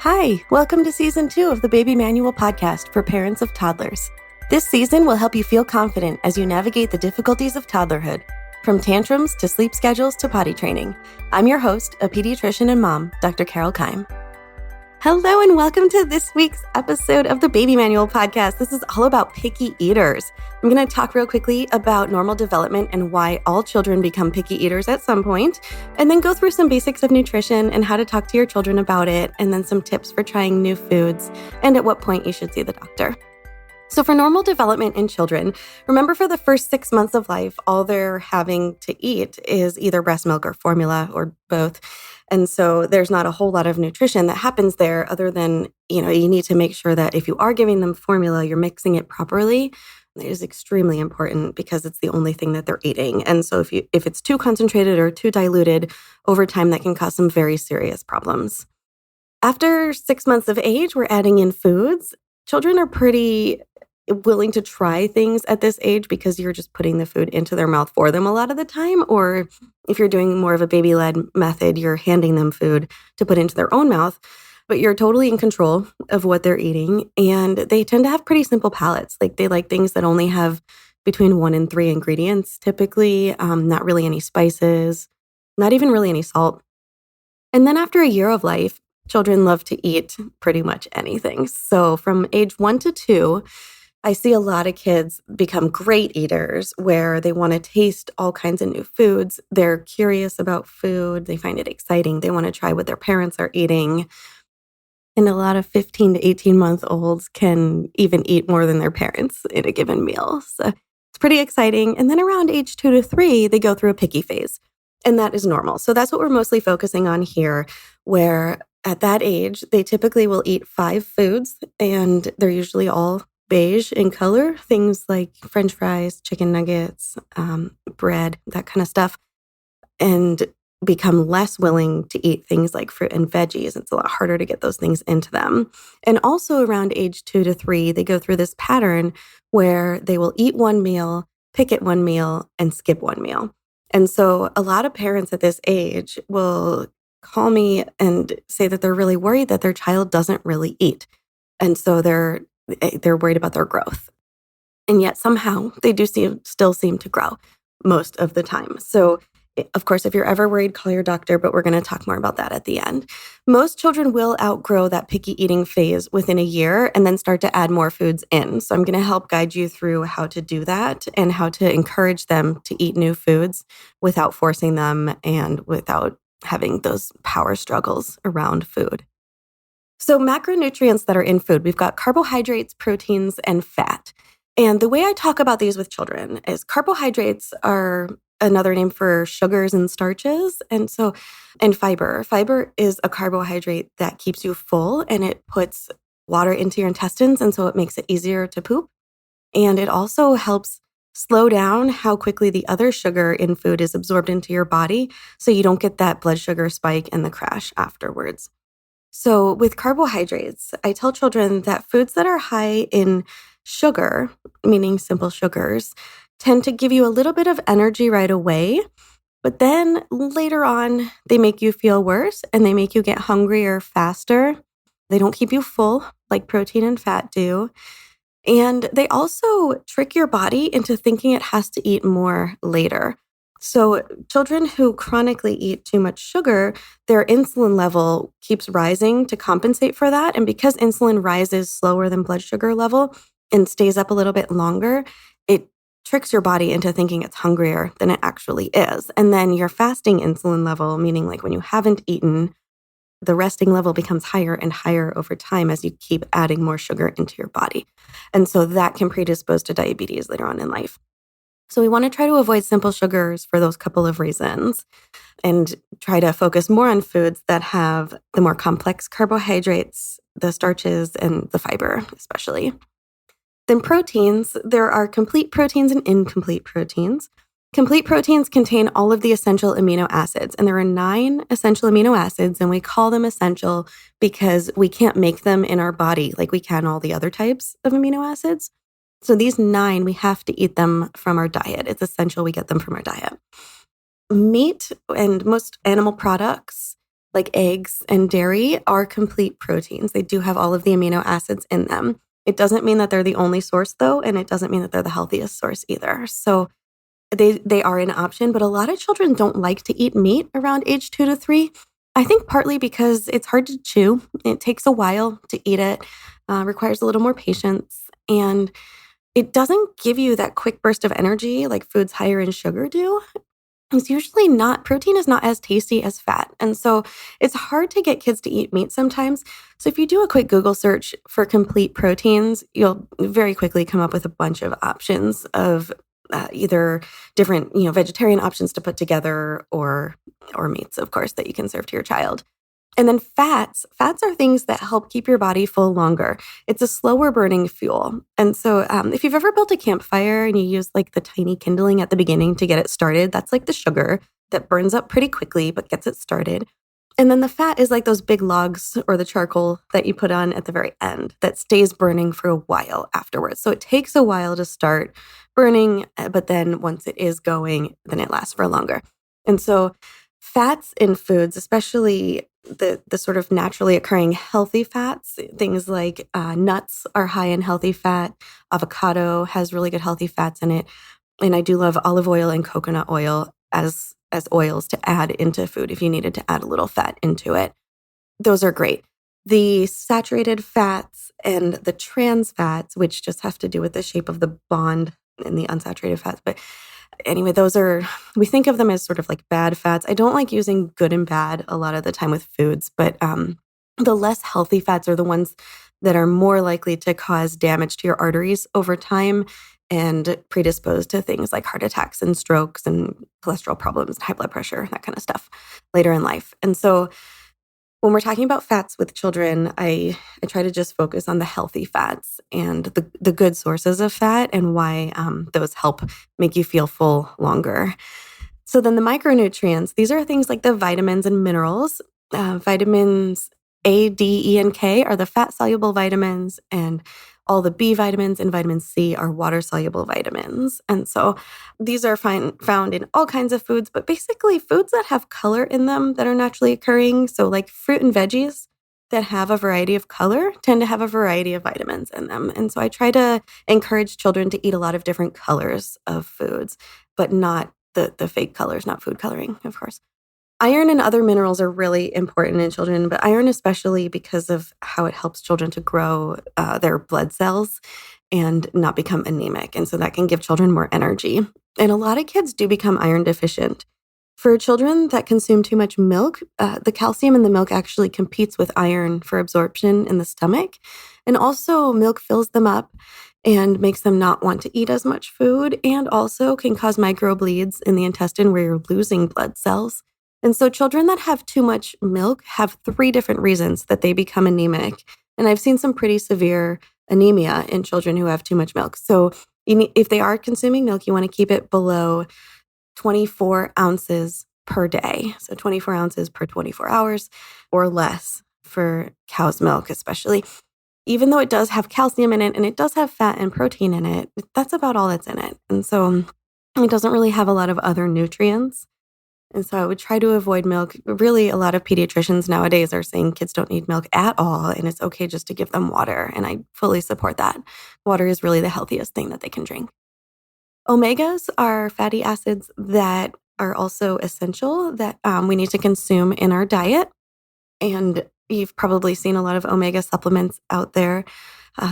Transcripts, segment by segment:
Hi, welcome to Season 2 of the Baby Manual podcast for parents of toddlers. This season will help you feel confident as you navigate the difficulties of toddlerhood, from tantrums to sleep schedules to potty training. I'm your host, a pediatrician and mom, Dr. Carole Keim. Hello and welcome to this week's episode of the Baby Manual podcast. This is all about picky eaters. I'm going to talk real quickly about normal development and why all children become picky eaters at some point, and then go through some basics of nutrition and how to talk to your children about it, and then some tips for trying new foods and at what point you should see the doctor. So for normal development in children, remember for the first 6 months of life, all they're having to eat is either breast milk or formula or both. And so there's not a whole lot of nutrition that happens there other than, you need to make sure that if you are giving them formula, you're mixing it properly. It is extremely important because it's the only thing that they're eating. And so if it's too concentrated or too diluted over time, that can cause some very serious problems. After 6 months of age, we're adding in foods. Children are pretty willing to try things at this age because you're just putting the food into their mouth for them a lot of the time. Or if you're doing more of a baby-led method, you're handing them food to put into their own mouth, but you're totally in control of what they're eating. And they tend to have pretty simple palates. Like they like things that only have between 1 and 3 ingredients, typically, not really any spices, not even really any salt. And then after a year of life, children love to eat pretty much anything. So from age 1 to 2, I see a lot of kids become great eaters where they want to taste all kinds of new foods. They're curious about food. They find it exciting. They want to try what their parents are eating. And a lot of 15 to 18-month-olds can even eat more than their parents in a given meal. So it's pretty exciting. And then around age 2 to 3, they go through a picky phase. And that is normal. So that's what we're mostly focusing on here, where at that age, they typically will eat 5 foods, and they're usually all beige in color, things like French fries, chicken nuggets, bread, that kind of stuff, and become less willing to eat things like fruit and veggies. It's a lot harder to get those things into them. And also around age 2 to 3, they go through this pattern where they will eat one meal, pick at one meal, and skip one meal. And so a lot of parents at this age will call me and say that they're really worried that their child doesn't really eat. And so they're worried about their growth. And yet somehow they do still seem to grow most of the time. So of course, if you're ever worried, call your doctor, but we're going to talk more about that at the end. Most children will outgrow that picky eating phase within a year and then start to add more foods in. So I'm going to help guide you through how to do that and how to encourage them to eat new foods without forcing them and without having those power struggles around food. So macronutrients that are in food, we've got carbohydrates, proteins, and fat. And the way I talk about these with children is carbohydrates are another name for sugars and starches. And fiber. Fiber is a carbohydrate that keeps you full and it puts water into your intestines. And so it makes it easier to poop. And it also helps slow down how quickly the other sugar in food is absorbed into your body so you don't get that blood sugar spike and the crash afterwards. So with carbohydrates, I tell children that foods that are high in sugar, meaning simple sugars, tend to give you a little bit of energy right away, but then later on, they make you feel worse and they make you get hungrier faster. They don't keep you full like protein and fat do. And they also trick your body into thinking it has to eat more later. So children who chronically eat too much sugar, their insulin level keeps rising to compensate for that. And because insulin rises slower than blood sugar level and stays up a little bit longer, it tricks your body into thinking it's hungrier than it actually is. And then your fasting insulin level, meaning like when you haven't eaten, the resting level becomes higher and higher over time as you keep adding more sugar into your body. And so that can predispose to diabetes later on in life. So we want to try to avoid simple sugars for those couple of reasons and try to focus more on foods that have the more complex carbohydrates, the starches, and the fiber especially. Then proteins, there are complete proteins and incomplete proteins. Complete proteins contain all of the essential amino acids, and there are 9 essential amino acids, and we call them essential because we can't make them in our body like we can all the other types of amino acids. So these 9, we have to eat them from our diet. It's essential we get them from our diet. Meat and most animal products like eggs and dairy, are complete proteins. They do have all of the amino acids in them. It doesn't mean that they're the only source, though, and it doesn't mean that they're the healthiest source either. So they are an option, but a lot of children don't like to eat meat around age 2 to 3. I think partly because it's hard to chew. It takes a while to eat it, requires a little more patience, and it doesn't give you that quick burst of energy like foods higher in sugar do. It's usually not, protein is not as tasty as fat. And so it's hard to get kids to eat meat sometimes. So if you do a quick Google search for complete proteins, you'll very quickly come up with a bunch of options of either different, vegetarian options to put together or meats, of course, that you can serve to your child. And then fats are things that help keep your body full longer. It's a slower burning fuel. And so if you've ever built a campfire and you use like the tiny kindling at the beginning to get it started, that's like the sugar that burns up pretty quickly but gets it started. And then the fat is like those big logs or the charcoal that you put on at the very end that stays burning for a while afterwards. So it takes a while to start burning, but then once it is going, then it lasts for longer. And so fats in foods, especially the sort of naturally occurring healthy fats, things like nuts are high in healthy fat. Avocado has really good healthy fats in it. And I do love olive oil and coconut oil as oils to add into food if you needed to add a little fat into it. Those are great. The saturated fats and the trans fats, which just have to do with the shape of the bond in the unsaturated fats. But anyway, we think of them as sort of like bad fats. I don't like using good and bad a lot of the time with foods, but the less healthy fats are the ones that are more likely to cause damage to your arteries over time and predispose to things like heart attacks and strokes and cholesterol problems and high blood pressure, that kind of stuff later in life. And so when we're talking about fats with children, I try to just focus on the healthy fats and the good sources of fat and why those help make you feel full longer. So then the micronutrients, these are things like the vitamins and minerals. Vitamins A, D, E, and K are the fat-soluble vitamins, and all the B vitamins and vitamin C are water-soluble vitamins. And so these are found in all kinds of foods, but basically foods that have color in them that are naturally occurring. So like fruit and veggies that have a variety of color tend to have a variety of vitamins in them. And so I try to encourage children to eat a lot of different colors of foods, but not the fake colors, not food coloring, of course. Iron and other minerals are really important in children, but iron especially because of how it helps children to grow their blood cells and not become anemic. And so that can give children more energy. And a lot of kids do become iron deficient. For children that consume too much milk, the calcium in the milk actually competes with iron for absorption in the stomach. And also milk fills them up and makes them not want to eat as much food, and also can cause microbleeds in the intestine where you're losing blood cells. And so children that have too much milk have 3 different reasons that they become anemic. And I've seen some pretty severe anemia in children who have too much milk. So if they are consuming milk, you want to keep it below 24 ounces per day. So 24 ounces per 24 hours or less for cow's milk, especially. Even though it does have calcium in it and it does have fat and protein in it, that's about all that's in it. And so it doesn't really have a lot of other nutrients. And so I would try to avoid milk. Really, a lot of pediatricians nowadays are saying kids don't need milk at all, and it's okay just to give them water. And I fully support that. Water is really the healthiest thing that they can drink. Omegas are fatty acids that are also essential that we need to consume in our diet. And you've probably seen a lot of omega supplements out there.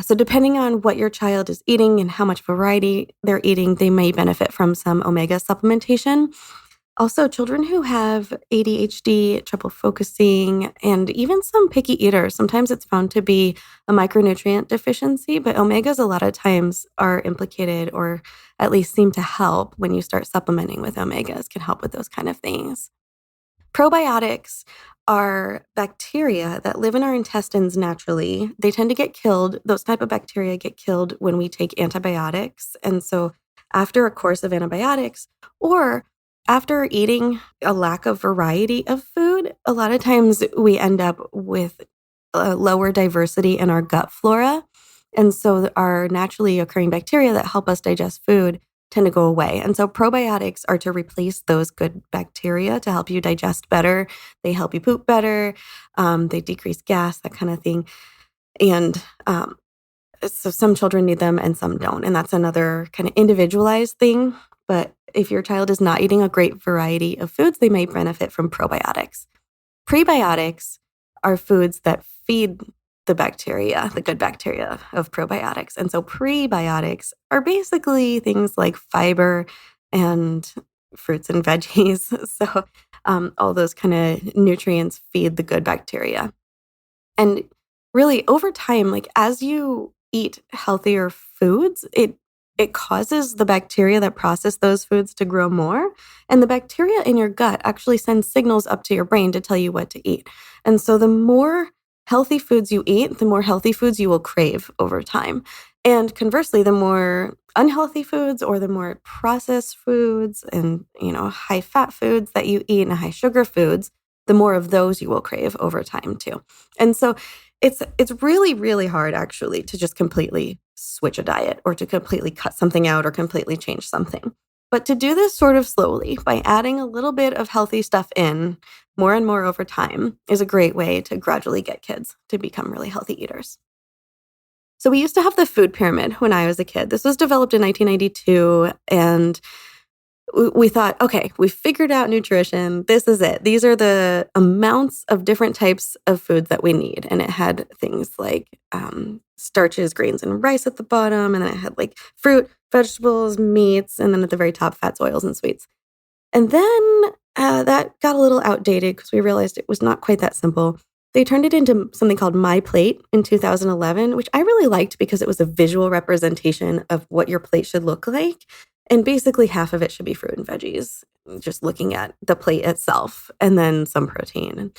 So depending on what your child is eating and how much variety they're eating, they may benefit from some omega supplementation. Also, children who have ADHD, trouble focusing, and even some picky eaters, sometimes it's found to be a micronutrient deficiency, but omegas a lot of times are implicated or at least seem to help when you start supplementing with omegas, can help with those kind of things. Probiotics are bacteria that live in our intestines naturally. They tend to get killed. Those type of bacteria get killed when we take antibiotics. And so after a course of antibiotics or after eating a lack of variety of food, a lot of times we end up with a lower diversity in our gut flora. And so our naturally occurring bacteria that help us digest food tend to go away. And so probiotics are to replace those good bacteria to help you digest better. They help you poop better. They decrease gas, that kind of thing. And so some children need them and some don't. And that's another kind of individualized thing. But if your child is not eating a great variety of foods, they may benefit from probiotics. Prebiotics are foods that feed the bacteria, the good bacteria of probiotics. And so prebiotics are basically things like fiber and fruits and veggies. So all those kind of nutrients feed the good bacteria. And really over time, like as you eat healthier foods, it causes the bacteria that process those foods to grow more. And the bacteria in your gut actually sends signals up to your brain to tell you what to eat. And so the more healthy foods you eat, the more healthy foods you will crave over time. And conversely, the more unhealthy foods or the more processed foods and, high fat foods that you eat and high sugar foods, the more of those you will crave over time too. And so it's really, really hard actually to just completely switch a diet or to completely cut something out or completely change something. But to do this sort of slowly by adding a little bit of healthy stuff in more and more over time is a great way to gradually get kids to become really healthy eaters. So we used to have the food pyramid when I was a kid. This was developed in 1992, and we thought, okay, we figured out nutrition. This is it. These are the amounts of different types of foods that we need. And it had things like starches, grains, and rice at the bottom. And then it had like fruit, vegetables, meats, and then at the very top, fats, oils, and sweets. And then that got a little outdated because we realized it was not quite that simple. They turned it into something called My Plate in 2011, which I really liked because it was a visual representation of what your plate should look like. And basically half of it should be fruit and veggies, just looking at the plate itself, and then some protein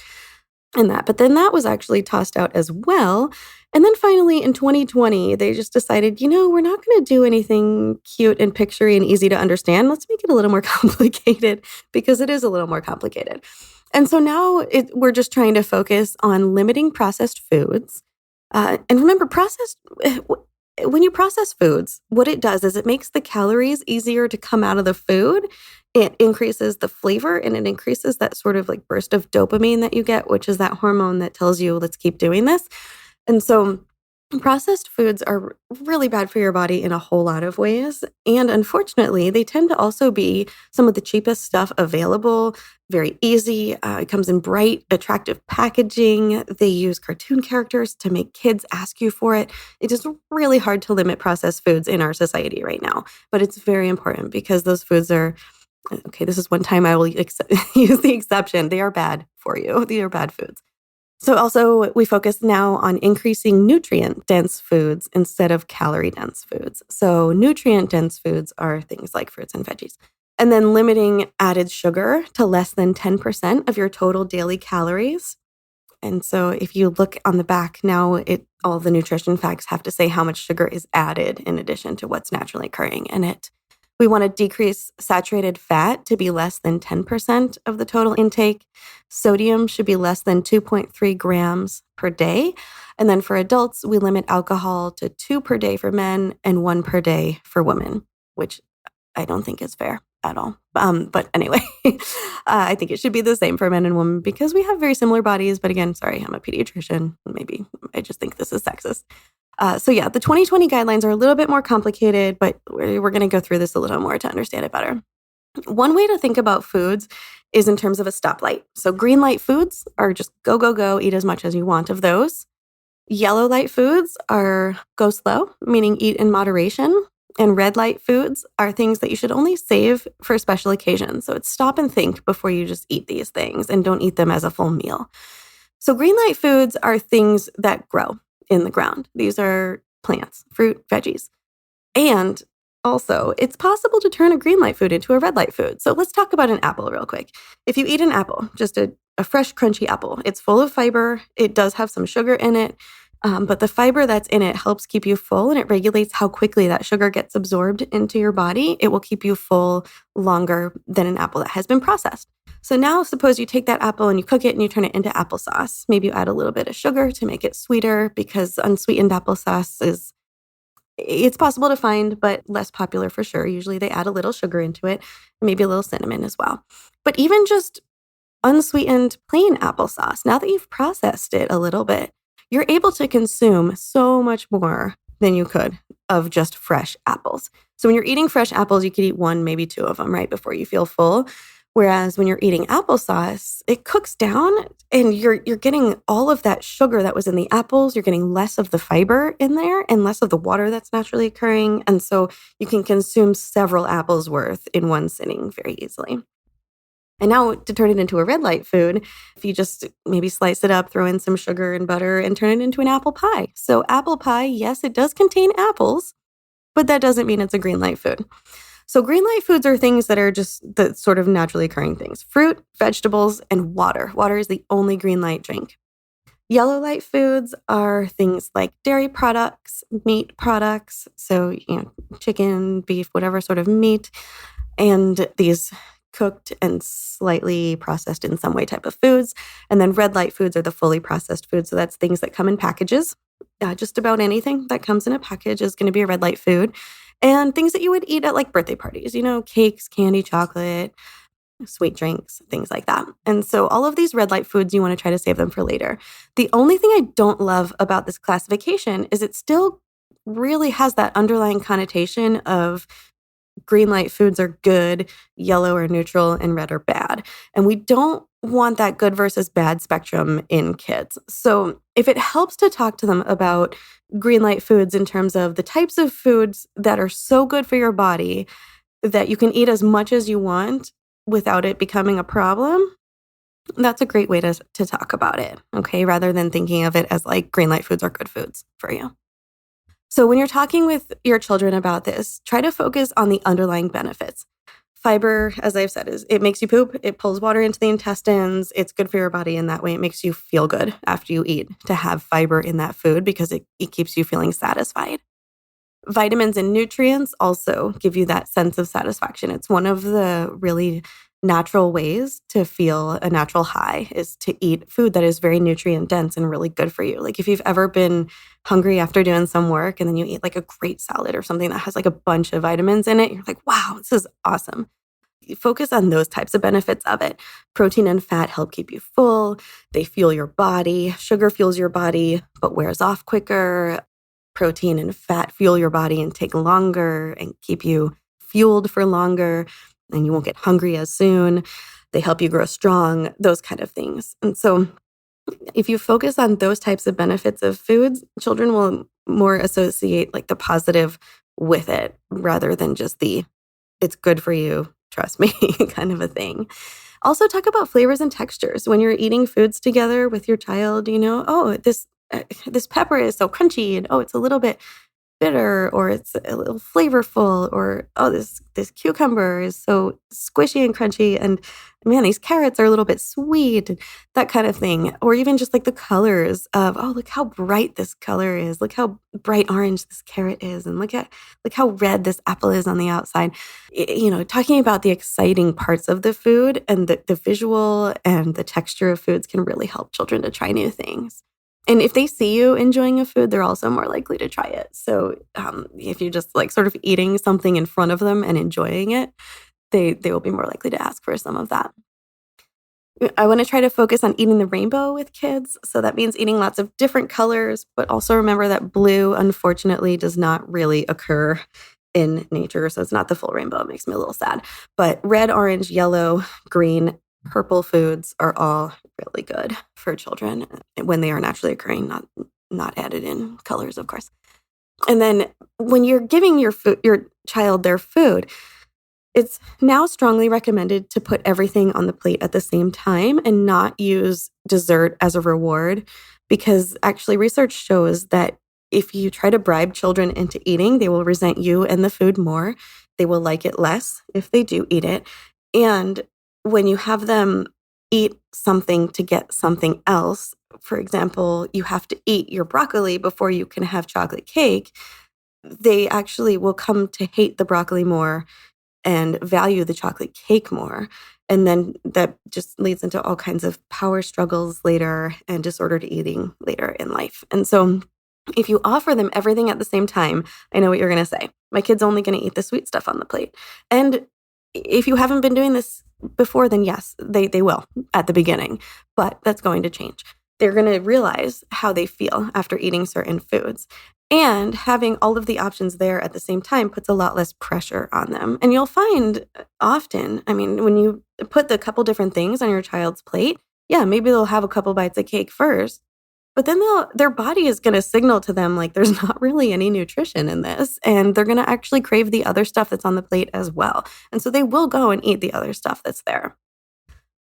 and that. But then that was actually tossed out as well. And then finally in 2020, they just decided, we're not going to do anything cute and picturey and easy to understand. Let's make it a little more complicated because it is a little more complicated. And so now we're just trying to focus on limiting processed foods. And remember, when you process foods, what it does is it makes the calories easier to come out of the food. It increases the flavor and it increases that sort of like burst of dopamine that you get, which is that hormone that tells you, let's keep doing this. And so processed foods are really bad for your body in a whole lot of ways. And unfortunately, they tend to also be some of the cheapest stuff available, very easy. It comes in bright, attractive packaging. They use cartoon characters to make kids ask you for it. It is really hard to limit processed foods in our society right now. But it's very important because those foods are, okay, this is one time I will use the exception. They are bad for you. These are bad foods. So also we focus now on increasing nutrient-dense foods instead of calorie-dense foods. So nutrient-dense foods are things like fruits and veggies. And then limiting added sugar to less than 10% of your total daily calories. And so if you look on the back now, all the nutrition facts have to say how much sugar is added in addition to what's naturally occurring in it. We want to decrease saturated fat to be less than 10% of the total intake. Sodium should be less than 2.3 grams per day. And then for adults, we limit alcohol to 2 per day for men and 1 per day for women, which I don't think is fair at all. But anyway, I think it should be the same for men and women because we have very similar bodies. But again, sorry, I'm a pediatrician. Maybe I just think this is sexist. So the 2020 guidelines are a little bit more complicated, but we're going to go through this a little more to understand it better. One way to think about foods is in terms of a stoplight. So green light foods are just go, go, go, eat as much as you want of those. Yellow light foods are go slow, meaning eat in moderation. And red light foods are things that you should only save for special occasions. So it's stop and think before you just eat these things and don't eat them as a full meal. So green light foods are things that grow in the ground. These are plants, fruit, veggies. And also, it's possible to turn a green light food into a red light food. So let's talk about an apple real quick. If you eat an apple, just a fresh, crunchy apple, it's full of fiber. It does have some sugar in it. But the fiber that's in it helps keep you full and it regulates how quickly that sugar gets absorbed into your body. It will keep you full longer than an apple that has been processed. So now suppose you take that apple and you cook it and you turn it into applesauce. Maybe you add a little bit of sugar to make it sweeter because unsweetened applesauce It's possible to find, but less popular for sure. Usually they add a little sugar into it, maybe a little cinnamon as well. But even just unsweetened plain applesauce, now that you've processed it a little bit, you're able to consume so much more than you could of just fresh apples. So when you're eating fresh apples, you could eat one, maybe two of them, right, before you feel full. Whereas when you're eating applesauce, it cooks down and you're getting all of that sugar that was in the apples. You're getting less of the fiber in there and less of the water that's naturally occurring. And so you can consume several apples worth in one sitting very easily. And now to turn it into a red light food, if you just maybe slice it up, throw in some sugar and butter and turn it into an apple pie. So apple pie, yes, it does contain apples, but that doesn't mean it's a green light food. So green light foods are things that are just the sort of naturally occurring things. Fruit, vegetables, and water. Water is the only green light drink. Yellow light foods are things like dairy products, meat products, so chicken, beef, whatever sort of meat, and these cooked and slightly processed in some way type of foods. And then red light foods are the fully processed foods. So that's things that come in packages. Just about anything that comes in a package is going to be a red light food. And things that you would eat at like birthday parties, cakes, candy, chocolate, sweet drinks, things like that. And so all of these red light foods, you want to try to save them for later. The only thing I don't love about this classification is it still really has that underlying connotation of green light foods are good, yellow are neutral, and red are bad. And we don't want that good versus bad spectrum in kids. So if it helps to talk to them about green light foods in terms of the types of foods that are so good for your body that you can eat as much as you want without it becoming a problem, that's a great way to talk about it, okay? Rather than thinking of it as like green light foods are good foods for you. So when you're talking with your children about this, try to focus on the underlying benefits. Fiber, as I've said, it makes you poop. It pulls water into the intestines. It's good for your body in that way. It makes you feel good after you eat to have fiber in that food because it keeps you feeling satisfied. Vitamins and nutrients also give you that sense of satisfaction. It's one of the really natural ways to feel a natural high is to eat food that is very nutrient dense and really good for you. Like if you've ever been hungry after doing some work and then you eat like a great salad or something that has like a bunch of vitamins in it, you're like, wow, this is awesome. You focus on those types of benefits of it. Protein and fat help keep you full. They fuel your body. Sugar fuels your body, but wears off quicker. Protein and fat fuel your body and take longer and keep you fueled for longer, and you won't get hungry as soon. They help you grow strong, those kind of things. And so if you focus on those types of benefits of foods, children will more associate like the positive with it rather than just the it's good for you, trust me, kind of a thing. Also talk about flavors and textures. When you're eating foods together with your child, oh, this pepper is so crunchy and oh, it's a little bit bitter or it's a little flavorful or oh, this cucumber is so squishy and crunchy and man, these carrots are a little bit sweet and that kind of thing. Or even just like the colors of, oh, look how bright this color is. Look how bright orange this carrot is. And look how red this apple is on the outside. Talking about the exciting parts of the food and the visual and the texture of foods can really help children to try new things. And if they see you enjoying a food, they're also more likely to try it. So if you're just like sort of eating something in front of them and enjoying it, they will be more likely to ask for some of that. I want to try to focus on eating the rainbow with kids. So that means eating lots of different colors, but also remember that blue, unfortunately, does not really occur in nature. So it's not the full rainbow. It makes me a little sad. But red, orange, yellow, green, purple foods are all really good for children when they are naturally occurring, not added in colors, of course. And then when you're giving your child their food, it's now strongly recommended to put everything on the plate at the same time and not use dessert as a reward, because actually research shows that if you try to bribe children into eating, they will resent you and the food more. They will like it less if they do eat it. And when you have them eat something to get something else, for example, you have to eat your broccoli before you can have chocolate cake, they actually will come to hate the broccoli more and value the chocolate cake more. And then that just leads into all kinds of power struggles later and disordered eating later in life. And so If you offer them everything at the same time, I know what you're going to say. My kid's only going to eat the sweet stuff on the plate. And if you haven't been doing this before, then yes, they will at the beginning, but that's going to change. They're going to realize how they feel after eating certain foods. And having all of the options there at the same time puts a lot less pressure on them. And you'll find often, when you put the couple different things on your child's plate, yeah, maybe they'll have a couple bites of cake first, but then their body is going to signal to them like there's not really any nutrition in this, and they're going to actually crave the other stuff that's on the plate as well. And so they will go and eat the other stuff that's there.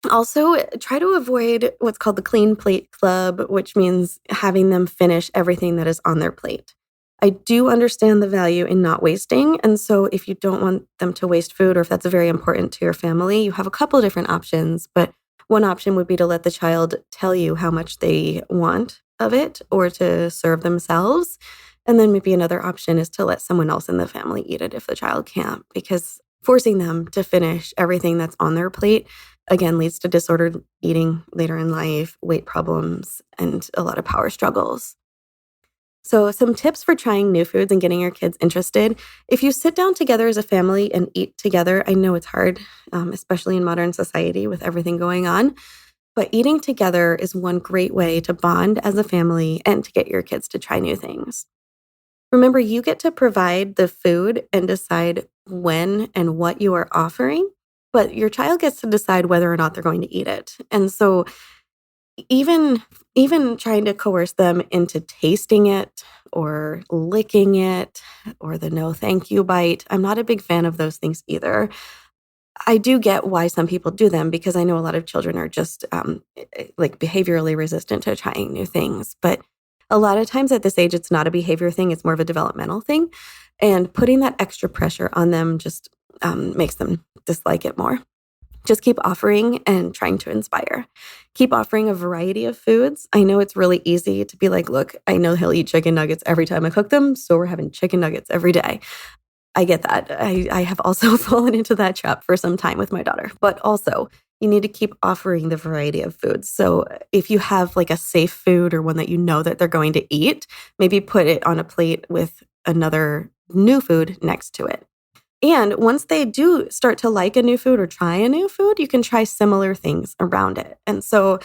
Also, try to avoid what's called the clean plate club, which means having them finish everything that is on their plate. I do understand the value in not wasting. And so if you don't want them to waste food, or if that's very important to your family, you have a couple of different options. But one option would be to let the child tell you how much they want of it, or to serve themselves. And then maybe another option is to let someone else in the family eat it if the child can't, because forcing them to finish everything that's on their plate, again, leads to disordered eating later in life, weight problems, and a lot of power struggles. So some tips for trying new foods and getting your kids interested. If you sit down together as a family and eat together, I know it's hard, especially in modern society with everything going on, but eating together is one great way to bond as a family and to get your kids to try new things. Remember, you get to provide the food and decide when and what you are offering, but your child gets to decide whether or not they're going to eat it. And so even trying to coerce them into tasting it or licking it or the no thank you bite, I'm not a big fan of those things either. I do get why some people do them, because I know a lot of children are just like behaviorally resistant to trying new things. But a lot of times at this age, it's not a behavior thing. It's more of a developmental thing. And putting that extra pressure on them just makes them dislike it more. Just keep offering and trying to inspire. Keep offering a variety of foods. I know it's really easy to be like, look, I know he'll eat chicken nuggets every time I cook them, so we're having chicken nuggets every day. I get that. I have also fallen into that trap for some time with my daughter. But also, you need to keep offering the variety of foods. So if you have like a safe food or one that you know that they're going to eat, maybe put it on a plate with another new food next to it. And once they do start to like a new food or try a new food, you can try similar things around it. And so,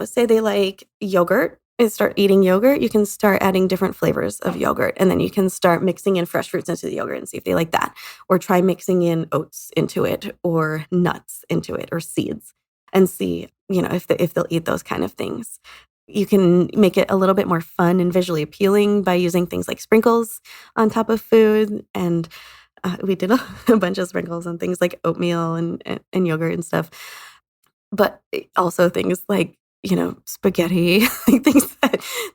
say they like yogurt and start eating yogurt, you can start adding different flavors of yogurt. And then you can start mixing in fresh fruits into the yogurt and see if they like that. Or try mixing in oats into it, or nuts into it, or seeds, and see, if they'll eat those kind of things. You can make it a little bit more fun and visually appealing by using things like sprinkles on top of food. And we did a bunch of sprinkles on things like oatmeal and yogurt and stuff. But also things like, spaghetti, like things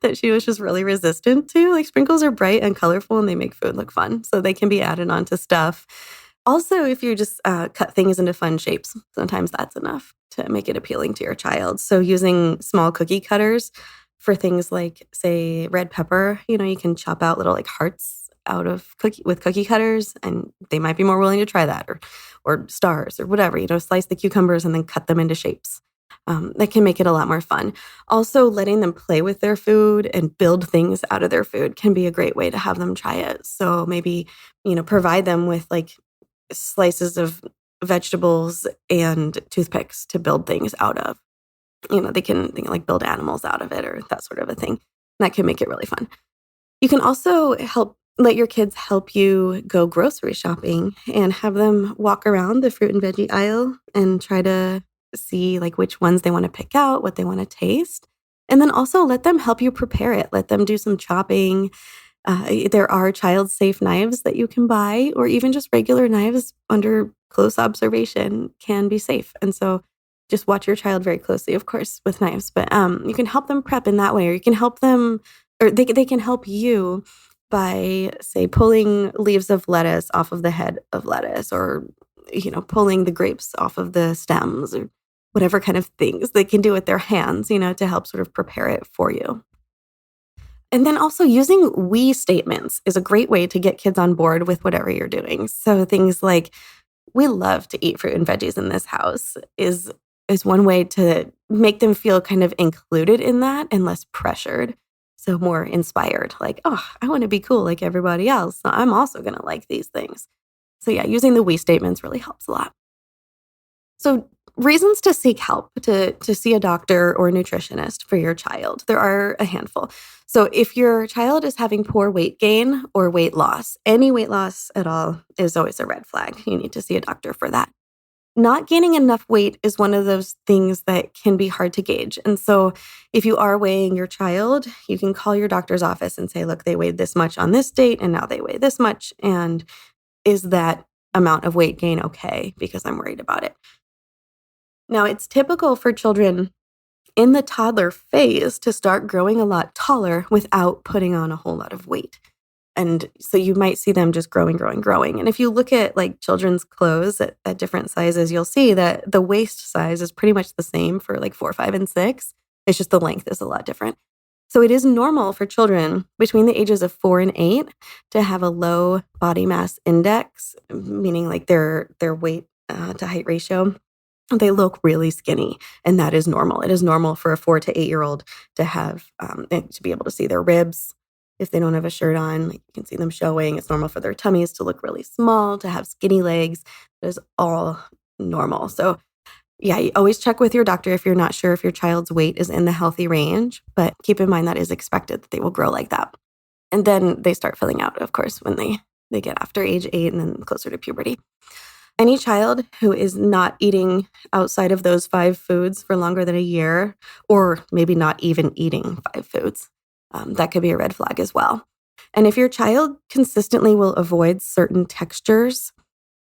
that she was just really resistant to. Like, sprinkles are bright and colorful and they make food look fun. So they can be added onto stuff. Also, if you just cut things into fun shapes, sometimes that's enough to make it appealing to your child. So using small cookie cutters for things like, say, red pepper, you can chop out little like hearts out of cookie cutters, and they might be more willing to try that, or stars or whatever, slice the cucumbers and then cut them into shapes. That can make it a lot more fun. Also, letting them play with their food and build things out of their food can be a great way to have them try it. So maybe, provide them with like slices of vegetables and toothpicks to build things out of. They can like build animals out of it, or that sort of a thing. That can make it really fun. You can also let your kids help you go grocery shopping and have them walk around the fruit and veggie aisle and try to see like which ones they want to pick out, what they want to taste. And then also let them help you prepare it. Let them do some chopping. There are child-safe knives that you can buy, or even just regular knives under close observation can be safe. And so just watch your child very closely, of course, with knives. But you can help them prep in that way, or you can help them, or they can help you by, say, pulling leaves of lettuce off of the head of lettuce, or, pulling the grapes off of the stems, or whatever kind of things they can do with their hands, to help sort of prepare it for you. And then also using we statements is a great way to get kids on board with whatever you're doing. So things like, we love to eat fruit and veggies in this house is one way to make them feel kind of included in that and less pressured. So more inspired, like, oh, I want to be cool like everybody else. So I'm also going to like these things. So yeah, using the we statements really helps a lot. So reasons to seek help, to see a doctor or a nutritionist for your child. There are a handful. So if your child is having poor weight gain or weight loss, any weight loss at all is always a red flag. You need to see a doctor for that. Not gaining enough weight is one of those things that can be hard to gauge. And so if you are weighing your child, you can call your doctor's office and say, look, they weighed this much on this date and now they weigh this much. And is that amount of weight gain okay? Because I'm worried about it. Now, it's typical for children in the toddler phase to start growing a lot taller without putting on a whole lot of weight. And so you might see them just growing. And if you look at like children's clothes at different sizes, you'll see that the waist size is pretty much the same for like 4, 5, and 6. It's just the length is a lot different. So it is normal for children between the ages of 4 and 8 to have a low body mass index, meaning like their weight to height ratio. They look really skinny, and that is normal. It is normal for a 4 to 8-year-old to have to be able to see their ribs. If they don't have a shirt on, like you can see them showing. It's normal for their tummies to look really small, to have skinny legs. It is all normal. So yeah, you always check with your doctor if you're not sure if your child's weight is in the healthy range, but keep in mind that is expected that they will grow like that. And then they start filling out, of course, when they get after age 8 and then closer to puberty. Any child who is not eating outside of those 5 foods for longer than a year, or maybe not even eating 5 foods, that could be a red flag as well. And if your child consistently will avoid certain textures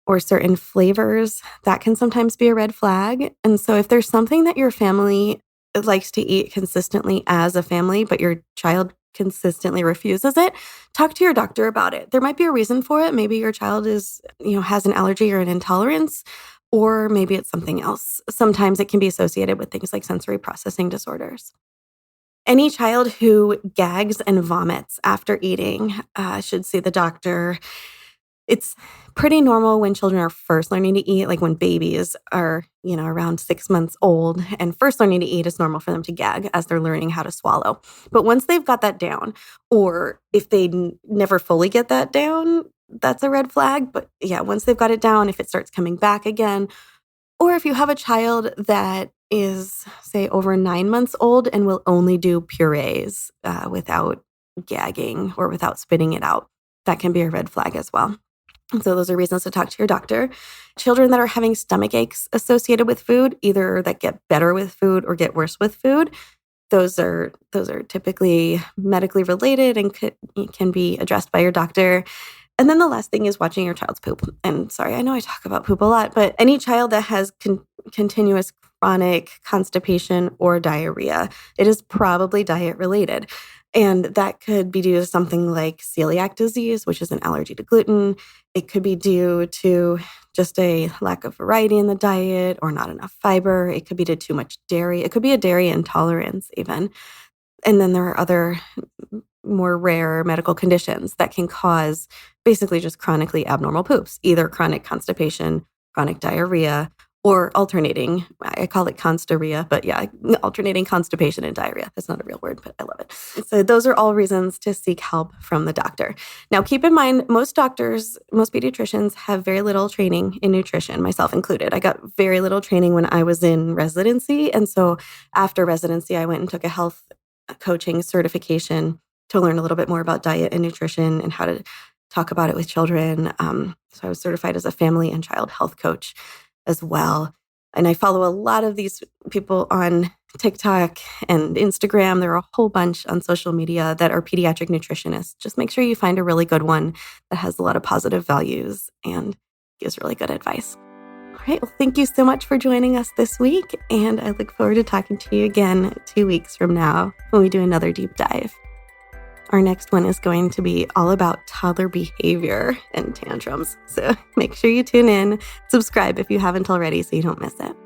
or certain flavors, that can sometimes be a red flag. And so if there's something that your family likes to eat consistently as a family, but your child consistently refuses it, talk to your doctor about it. There might be a reason for it. Maybe your child has an allergy or an intolerance, or maybe it's something else. Sometimes it can be associated with things like sensory processing disorders. Any child who gags and vomits after eating should see the doctor. It's pretty normal when children are first learning to eat, like when babies are, around 6 months old and first learning to eat, it's normal for them to gag as they're learning how to swallow. But once they've got that down, or if they never fully get that down, that's a red flag. But yeah, once they've got it down, if it starts coming back again, or if you have a child that is, say, over 9 months old and will only do purees without gagging or without spitting it out, that can be a red flag as well. So those are reasons to talk to your doctor. Children that are having stomach aches associated with food, either that get better with food or get worse with food, those are typically medically related and can be addressed by your doctor. And then the last thing is watching your child's poop. And sorry, I know I talk about poop a lot, but any child that has continuous chronic constipation or diarrhea, it is probably diet related. And that could be due to something like celiac disease, which is an allergy to gluten. It could be due to just a lack of variety in the diet or not enough fiber. It could be to too much dairy. It could be a dairy intolerance even. And then there are other more rare medical conditions that can cause basically just chronically abnormal poops, either chronic constipation, chronic diarrhea, or alternating, I call it constaria, but yeah, alternating constipation and diarrhea. That's not a real word, but I love it. So those are all reasons to seek help from the doctor. Now, keep in mind, most pediatricians have very little training in nutrition, myself included. I got very little training when I was in residency. And so after residency, I went and took a health coaching certification to learn a little bit more about diet and nutrition and how to talk about it with children. So I was certified as a family and child health coach as well. And I follow a lot of these people on TikTok and Instagram. There are a whole bunch on social media that are pediatric nutritionists. Just make sure you find a really good one that has a lot of positive values and gives really good advice. All right. Well, thank you so much for joining us this week. And I look forward to talking to you again 2 weeks from now when we do another deep dive. Our next one is going to be all about toddler behavior and tantrums. So make sure you tune in, subscribe if you haven't already so you don't miss it.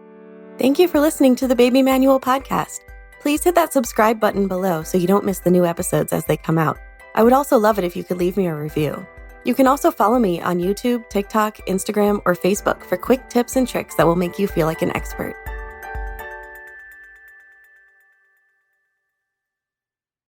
Thank you for listening to the Baby Manual podcast. Please hit that subscribe button below so you don't miss the new episodes as they come out. I would also love it if you could leave me a review. You can also follow me on YouTube, TikTok, Instagram, or Facebook for quick tips and tricks that will make you feel like an expert.